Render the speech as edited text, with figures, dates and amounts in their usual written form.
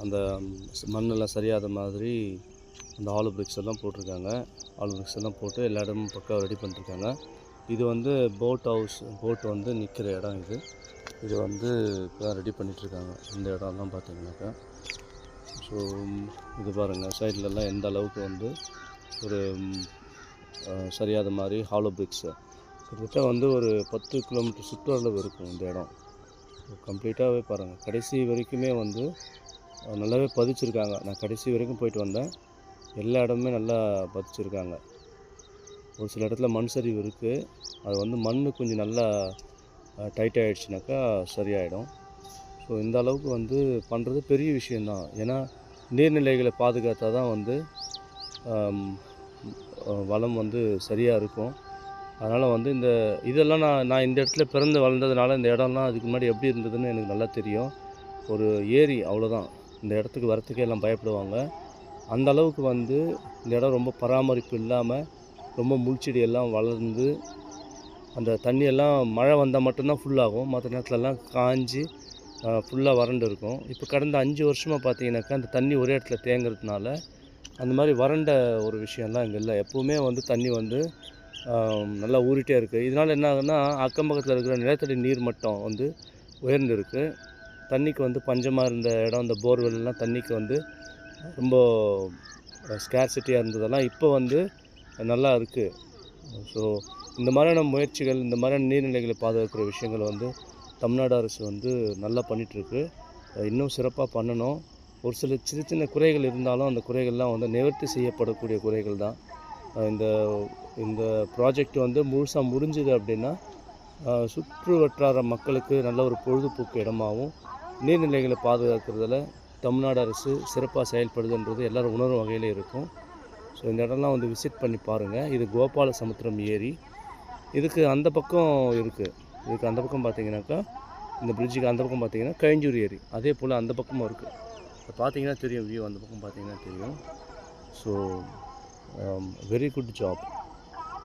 அந்த மண்ணெல்லாம் சரியாத மாதிரி அந்த ஆலு பிரிக்ஸ் எல்லாம் போட்டிருக்காங்க. ஆலு பிரிக்ஸ் எல்லாம் போட்டு எல்லா இடமும் பக்காவாக ரெடி பண்ணிருக்காங்க. இது வந்து போட் ஹவுஸ், போட் வந்து நிற்கிற இடம் இது. இது வந்து இப்போ தான் ரெடி பண்ணிகிட்ருக்காங்க. இந்த இடம்லாம் பார்த்தீங்கன்னாக்கா. ஸோ இது பாருங்கள், சைட்லலாம் எந்த அளவுக்கு வந்து ஒரு சரியாத மாதிரி ஹாலோ பிரிக்ஸு கிட்டத்தட்ட வந்து ஒரு 10 கிலோமீட்டர் சுற்றளவு இருக்கும் இந்த இடம். கம்ப்ளீட்டாகவே பாருங்கள், கடைசி வரைக்குமே வந்து நல்லாவே பதிச்சிருக்காங்க. நான் கடைசி வரைக்கும் போயிட்டு வந்தேன். எல்லா இடமுமே நல்லா பதிச்சிருக்காங்க. ஒரு சில இடத்துல மண் சரிவு இருக்குது. அது வந்து மண் கொஞ்சம் நல்லா டைட் ஆகிடுச்சுனாக்கா சரியாயிடும். ஸோ இந்த அளவுக்கு வந்து பண்ணுறது பெரிய விஷயந்தான். ஏன்னா நீர்நிலைகளை பாதுகாத்தா தான் வந்து வளம் வந்து சரியாக இருக்கும். அதனால் வந்து இதெல்லாம் நான் இந்த இடத்துல பிறந்து வளர்ந்ததுனால இந்த இடம்லாம் அதுக்கு முன்னாடி எப்படி இருந்ததுன்னு எனக்கு நல்லா தெரியும். ஒரு ஏரி அவ்வளோதான். இந்த இடத்துக்கு வரத்துக்கே எல்லாம் பயப்படுவாங்க. அந்த அளவுக்கு வந்து இந்த இடம் ரொம்ப பராமரிப்பு இல்லாமல் ரொம்ப முள்செடியெல்லாம் வளர்ந்து அந்த தண்ணியெல்லாம் மழை வந்தால் மட்டும்தான் ஃபுல்லாகும். மற்ற நேரத்துலலாம் காஞ்சி ஃபுல்லாக வறண்டு இருக்கும். இப்போ கடந்த 5 வருஷமாக பார்த்தீங்கன்னாக்கா அந்த தண்ணி ஒரே இடத்துல தேங்குறதுனால அந்த மாதிரி வறண்ட ஒரு விஷயம்லாம் இங்கே இல்லை. எப்போவுமே வந்து தண்ணி வந்து நல்லா ஊறிட்டே இருக்குது. இதனால் என்ன ஆகுதுன்னா, அக்கம் பக்கத்தில் இருக்கிற நிலத்தடி நீர் மட்டம் வந்து உயர்ந்திருக்கு. தண்ணிக்கு வந்து பஞ்சமாக இருந்த இடம், இந்த போர்வெல்லாம் தண்ணிக்கு வந்து ரொம்ப ஸ்கேர்சிட்டியாக இருந்ததெல்லாம் இப்போ வந்து நல்லா இருக்குது. ஸோ இந்த மாதிரியான முயற்சிகள், இந்த மாதிரியான நீர்நிலைகளை பாதுகாக்கிற விஷயங்கள் வந்து தமிழ்நாடு அரசு வந்து நல்லா பண்ணிகிட்ருக்கு. இன்னும் சிறப்பாக பண்ணணும். ஒரு சில சின்ன சின்ன குறைகள் இருந்தாலும் அந்த குறைகள்லாம் வந்து நிவர்த்தி செய்யப்படக்கூடிய குறைகள் தான். இந்த இந்த ப்ராஜெக்ட் வந்து முழுசாக முடிஞ்சுது அப்படின்னா சுற்று வட்டார மக்களுக்கு நல்ல ஒரு பொழுதுபோக்கு இடமாகவும், நீர்நிலைகளை பாதுகாக்கிறதுல தமிழ்நாடு அரசு சிறப்பாக செயல்படுதுன்றது எல்லோரும் உணரும் வகையில் இருக்கும். ஸோ இந்த இடம்லாம் வந்து விசிட் பண்ணி பாருங்கள். இது கோபாலசமுத்திரம் ஏரி. இதுக்கு அந்த பக்கம் இருக்குது. இதுக்கு அந்த பக்கம் பார்த்தீங்கன்னாக்கா, இந்த பிரிட்ஜுக்கு அந்த பக்கம் பார்த்தீங்கன்னா கயஞ்சூர் ஏரி. அதே போல் அந்த பக்கமும் இருக்குது. இப்போ பார்த்தீங்கன்னா தெரியும், வியூ அந்த பக்கம் பார்த்தீங்கன்னா தெரியும். So very good job.